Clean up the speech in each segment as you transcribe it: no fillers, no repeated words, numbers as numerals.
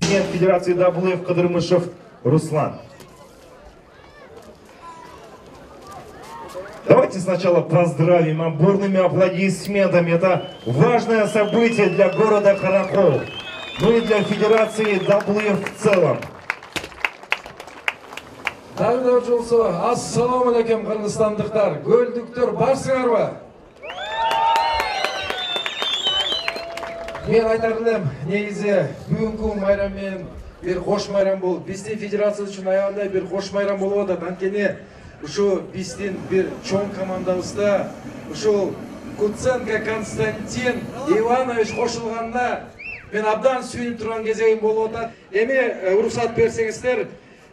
президент Федерации WF Кадырмышев Руслан. Давайте сначала поздравим бурными аплодисментами. Это важное событие для города Харакол, ну и для Федерации WF в целом. Дәулет жолсы, ассаламу алейкум қырғызстандықтар, көлдіктер барсыңар ба? Мен айтарым, негізі бүгінгі майраммен бір қош майрам болып, біздің федерация үшін аяғында бір қош майрам болып отыр. Анткени ушу біздің бір чоң командабызда ушу Куценко Константин Иванович қошылғанда мен абдан сүйініп тұрған кезегім болып отыр. Эми рұқсат берсеңіздер,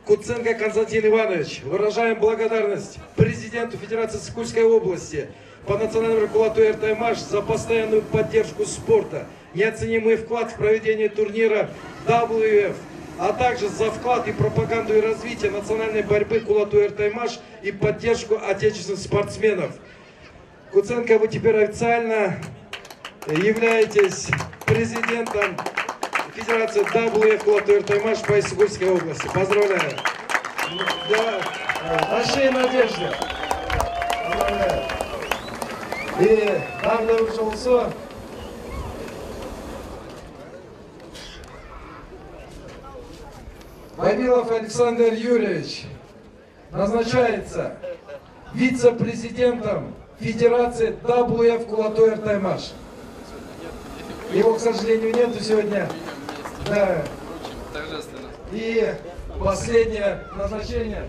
Куценко Константин Иванович, выражаем благодарность президенту Федерации Сыкульской области по национальному руководству РТМАШ за постоянную поддержку спорта, неоценимый вклад в проведение турнира WF, а также за вклад и пропаганду и развитие национальной борьбы Кулату РТМАШ и поддержку отечественных спортсменов. Куценко, вы теперь официально являетесь президентом Федерации WF Кулату РТМАШ по Сыкульской области. Поздравляю. Большие надежды. Поздравляю. И главное жолсо. Вавилов Александр Юрьевич назначается вице-президентом Федерации WF Кулату РТМАШ. Его, к сожалению, нету сегодня. Да. И последнее назначение.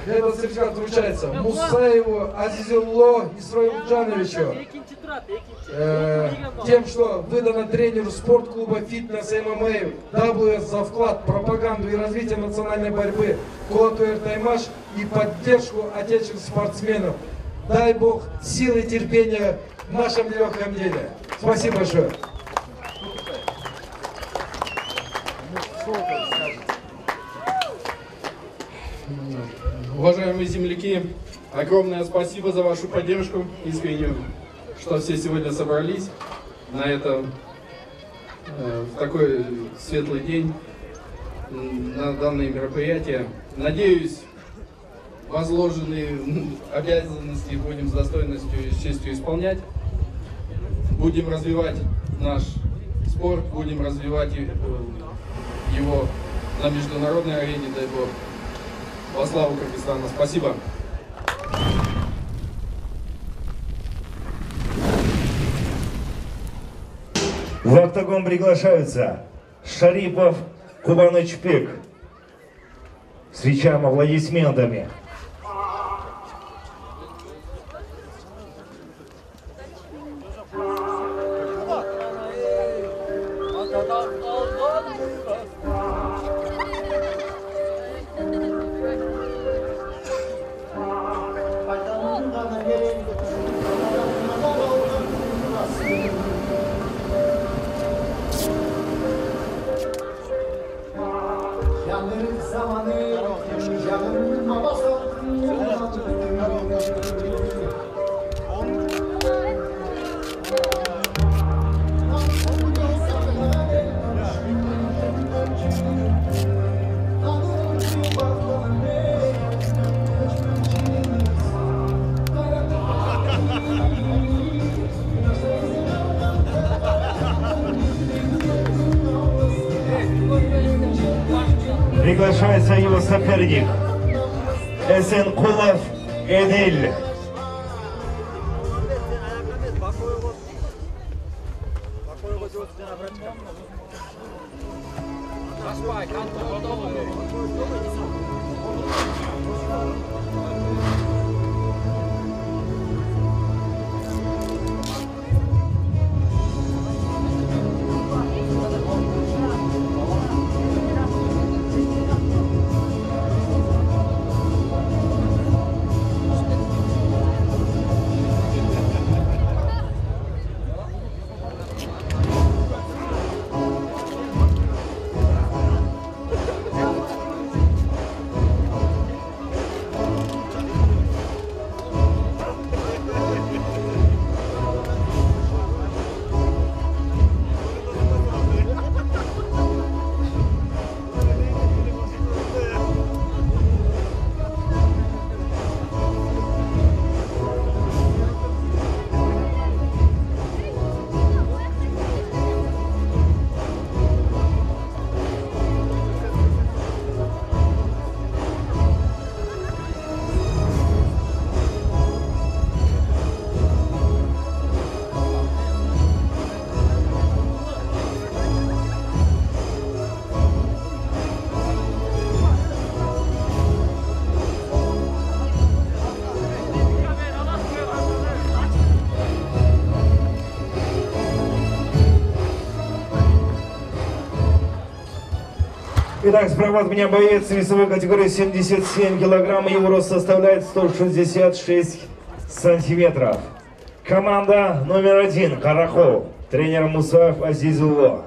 Этот сертификат вручается Мусаеву Азизулло Исроилджановичу. Тем, что выдано тренеру спортклуба «Фитнес ММА» WS за вклад, пропаганду и развитие национальной борьбы Кулату РТМАШ и поддержку отечественных спортсменов. Дай Бог силы и терпения в нашем нелегком деле. Спасибо большое. Уважаемые земляки, огромное спасибо за вашу поддержку, искреннюю, что все сегодня собрались на этом, в такой светлый день, на данное мероприятие. Надеюсь, возложенные обязанности будем с достоинностью и с честью исполнять. Будем развивать наш спорт, будем развивать его на международной арене, дай Бог. Во славу Кыргызстана. Спасибо. В октагон приглашаются Шарипов Кубанычбек. Встречаем аплодисментами. Приглашается его соперник Эсенкулов Эдиль. Итак, справа от меня боец весовой категории 77 килограмм, его рост составляет 166 сантиметров. Команда номер 1 Каракол, тренер Мусаев Азизулло.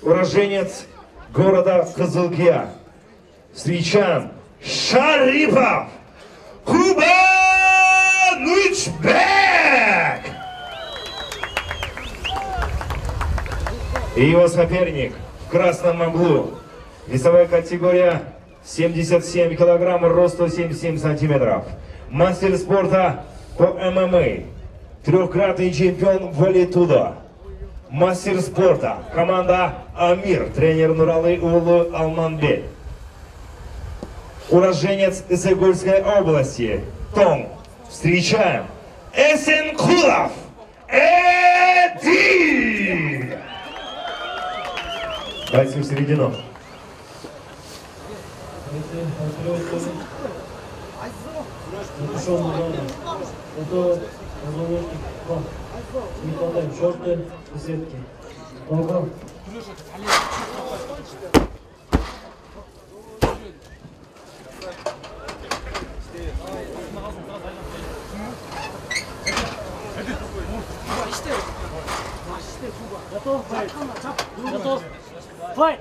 Уроженец города Кызылкия. Встречаем Шарипов Кубанычбек! И его соперник в красном углу. Весовая категория 77 килограмм, рост 177 сантиметров. Мастер спорта по ММА. Трехкратный чемпион Валитуда. Мастер спорта. Команда Амир. Тренер Нуралы Улу Алманбек. Уроженец Исыкульской области. Том. Встречаем Эсенкулов Эди! Бойцы в середину. Это не хватает шорты и сетки. Ого. Готов. Файт!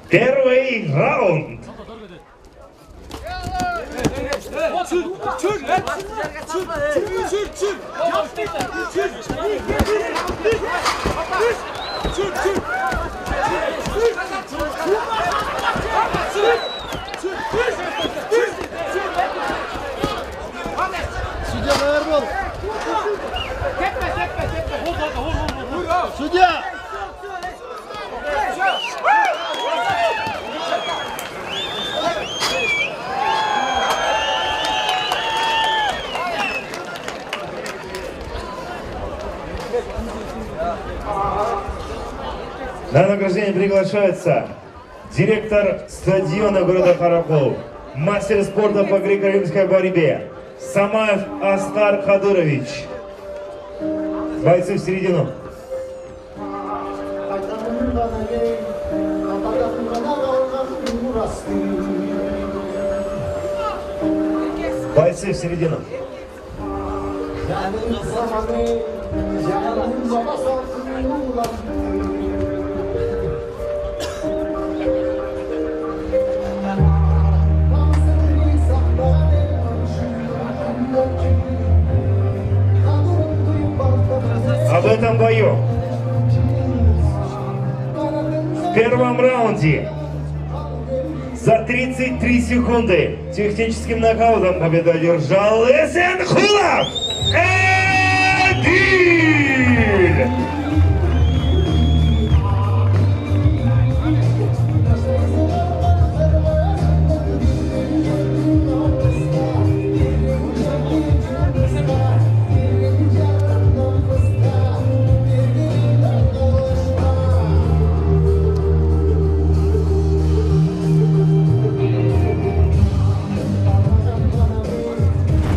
Первый раунд. Судья навернул. Судья! На награждение приглашается директор стадиона города Каракол, мастер спорта по греко-римской борьбе Самаев Астар Хадырович. Бойцы в середину. Бойцы в середину. Об этом бою в первом раунде за 33 секунды техническим нокаутом победу одержал Эсенкулов!